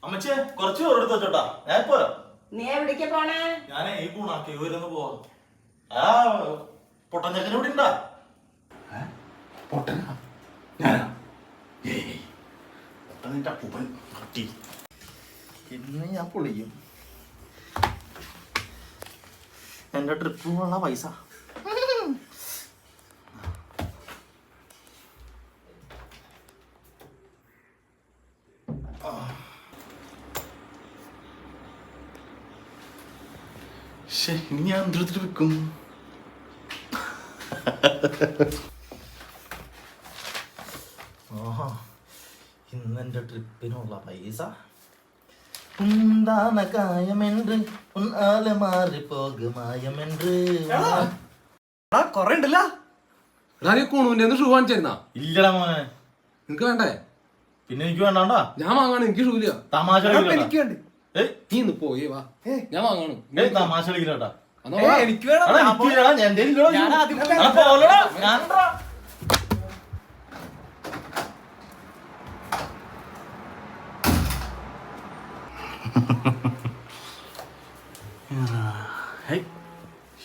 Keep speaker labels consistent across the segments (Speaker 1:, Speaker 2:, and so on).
Speaker 1: അമ്മച്ചേ കുറച്ച് ചോറ് എടുത്ത് വെച്ചോട്ടാ. ഞാൻ പോരാ.
Speaker 2: നീ എവിടേക്ക് പോണേ?
Speaker 1: ഞാനേ ഈ ഗുണാക്കി വരുന്ന് പോവാ. ആ പൊട്ടഞ്ഞക്കനെ ഇവിടെ ഉണ്ടാ.
Speaker 3: പൊട്ടനാ ഞാനാ? പൊട്ടനിന്റെ അപ്പൂപ്പൻ കട്ടി.
Speaker 1: ഇന്ന് ഞാൻ പൊളിക്കും. എന്റെ ട്രിപ്പിനുള്ള പൈസ
Speaker 3: ഇനി ഞാൻ എന്തെടുത്തിട്ട് വെക്കും?
Speaker 1: ഇന്നെന്റെ ട്രിപ്പിനുള്ള പൈസ ഉണ്ടാന കായമെன்று ഉൻ ആല മാറി പോകുമായമെன்று.
Speaker 4: കൊറേ ഉണ്ടല്ലോ.
Speaker 5: കുണുവിന്റെ ഷൂ വാങ്ങിച്ചിരുന്നാ?
Speaker 1: ഇല്ലടാ മോനെ,
Speaker 5: നിനക്ക് വേണ്ടേ?
Speaker 1: പിന്നെ എനിക്ക് വേണ്ടാ.
Speaker 5: ഞാൻ വാങ്ങാണ്, എനിക്ക് ഷൂ ഇല്ല.
Speaker 1: തമാശ
Speaker 4: എനിക്ക് വേണ്ട.
Speaker 5: നീ ഇന്ന് പോയേ വാ, ഞാൻ വാങ്ങാണ്.
Speaker 1: തമാശ കളിക്കലട്ടാ.
Speaker 4: എനിക്ക് വേണം.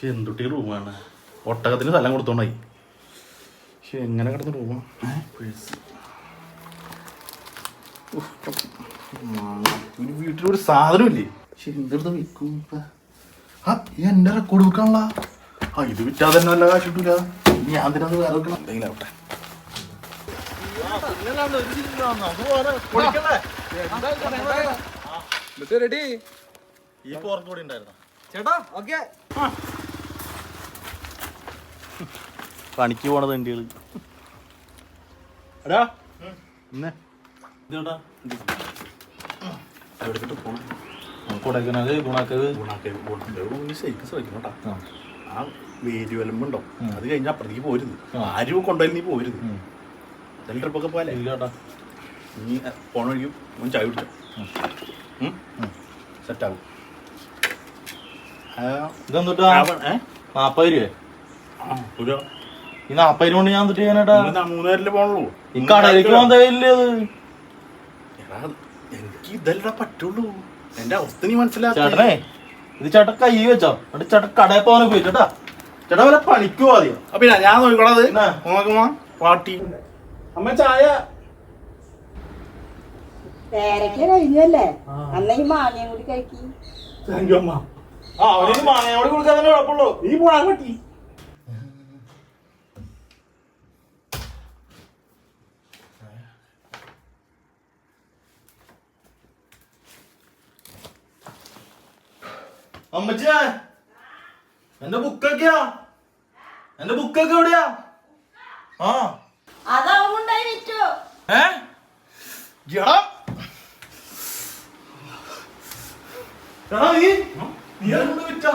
Speaker 3: എന്തുട്ടി റൂമാണ്? ഒട്ടകത്തിന് സ്ഥലം കൊടുത്തോണ്ടായി. പക്ഷെ എങ്ങനെ കിടന്ന് റൂമാ? വീട്ടിലൊരു സാധനമില്ലേ? പക്ഷെ എന്തെടുത്ത് വിൽക്കും? എന്റെ റെക്കോർഡ് വിൽക്കാനുള്ള ഇത് വിറ്റാ തന്നെ നല്ല കാശ് കിട്ടൂല. ഞാൻ തന്നെ വേറെ വെക്കണം. എന്തെങ്കിലും ആവട്ടെ.
Speaker 5: റെഡി?
Speaker 1: ഈ പോർക്ക് കൂടി ഉണ്ടായിരുന്ന
Speaker 4: ചേട്ടാ ഓക്കെ.
Speaker 3: പണിക്ക് പോണത് വണ്ടികള്. എടാ ഇന്നെ
Speaker 1: ഇതെവിടാ?
Speaker 3: എവിടേക്കിട്ട് പോണം?
Speaker 1: കൊടൈക്കനാല്, ഗുണാക്കത്.
Speaker 3: ശരിക്കും ശ്രമിക്കണം കേട്ടോ. ആ വേരുവലമ്പുണ്ടോ അത് കഴിഞ്ഞാൽ അപ്പുറത്തേക്ക് പോരുത്. ആരും കൊണ്ടുപോയി നീ പോരുത്. എന്തായാലും ട്രിപ്പൊക്കെ പോലെ
Speaker 1: ഇല്ലാട്ടാ.
Speaker 3: നീ പോണ വഴിക്കും ഒന്ന് ചായ കുടിച്ചോ. സെറ്റാകും.
Speaker 1: ഇതെന്തുട്ടാ? 40 രൂപ. ഈ 40 കൊണ്ട് ഞാൻ എന്തിട്ട് ചെയ്യാനാട്ടാ?
Speaker 3: 3 പേരില് പോണുള്ളൂ.
Speaker 1: ഈ കടയിലേക്ക് പോകാൻ തയ്യില്ലേ അത്?
Speaker 3: എനിക്ക് ഇതല്ല പറ്റുള്ളൂ. എന്റെ അവസ്ഥ നീ മനസ്സിലാക്കി.
Speaker 1: ചേട്ടനെ ഇത് ചേട്ടൻ കൈ വെച്ചോ. എന്നിട്ട് ചേട്ടൻ കടയിൽ പോകാൻ പോയി ചേട്ടാ. ചേട്ടാ വല്ല പണിക്കോ ആദ്യം.
Speaker 3: അപ്പൊ ഞാൻ നോക്കിക്കോളത്. നോക്കുമ്പോ പാട്ടി
Speaker 1: അമ്മ ചായ.
Speaker 2: പേരയ്ക്ക കഴിഞ്ഞല്ലേ? അന്ന് ഈ മാങ്ങയും കൂടി കഴിക്കി.
Speaker 3: അമ്മ.
Speaker 1: അവന് മാങ്ങയോട് കൊടുക്കാൻ തന്നെ കുഴപ്പമുള്ളൂ.
Speaker 3: നീ പോണാ പറ്റി.
Speaker 1: അമ്മച്ചേ എന്റെ ബുക്കൊക്കെയാ? എന്റെ ബുക്കൊക്കെ എവിടെയാ? ആ
Speaker 2: അതാവുണ്ടായി വിറ്റു.
Speaker 1: വിറ്റാ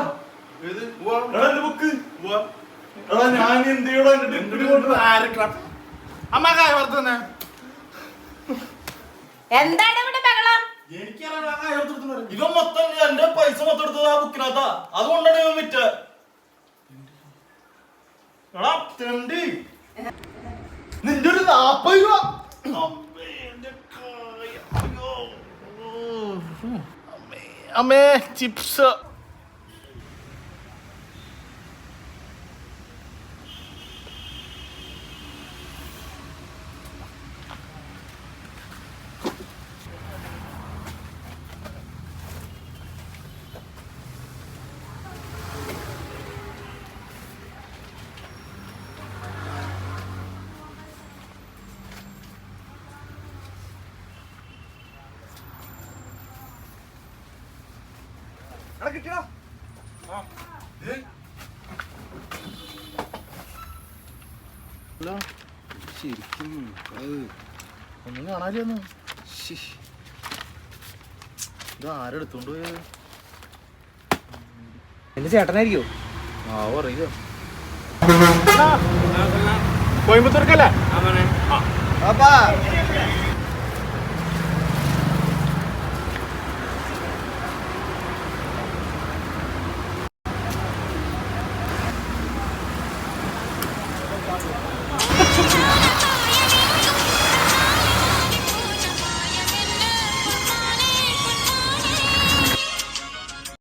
Speaker 1: എന്റെ ബുക്ക്? എടാ ഞാൻ എന്ത് ചെയ്യടാ?
Speaker 3: അമ്മ കായ വർത്തന്നെ.
Speaker 2: എന്താണ് ഇവിടെ ബഹളം?
Speaker 1: ഇവൻ മൊത്തം എന്റെ പൈസ മൊത്തം എടുത്തത് ആ ബുക്കിനകത്താ. അതുകൊണ്ടാണ് ഇവൻ വിറ്റ. എടാ തെണ്ടി, നിന്റെ ഒരു 40 രൂപ.
Speaker 3: അമ്മേ ചിപ്സ്.
Speaker 4: കിട്ടിയോ?
Speaker 5: ശരിക്കും
Speaker 3: ഒന്നും കാണാനില്ലെന്ന്. ഇത് ആരെടുത്തോണ്ട് പോയത്?
Speaker 4: എന്റെ ചേട്ടനായിരിക്കോ?
Speaker 3: അറിയോ? കോയമ്പത്തൂർക്കല്ലേ?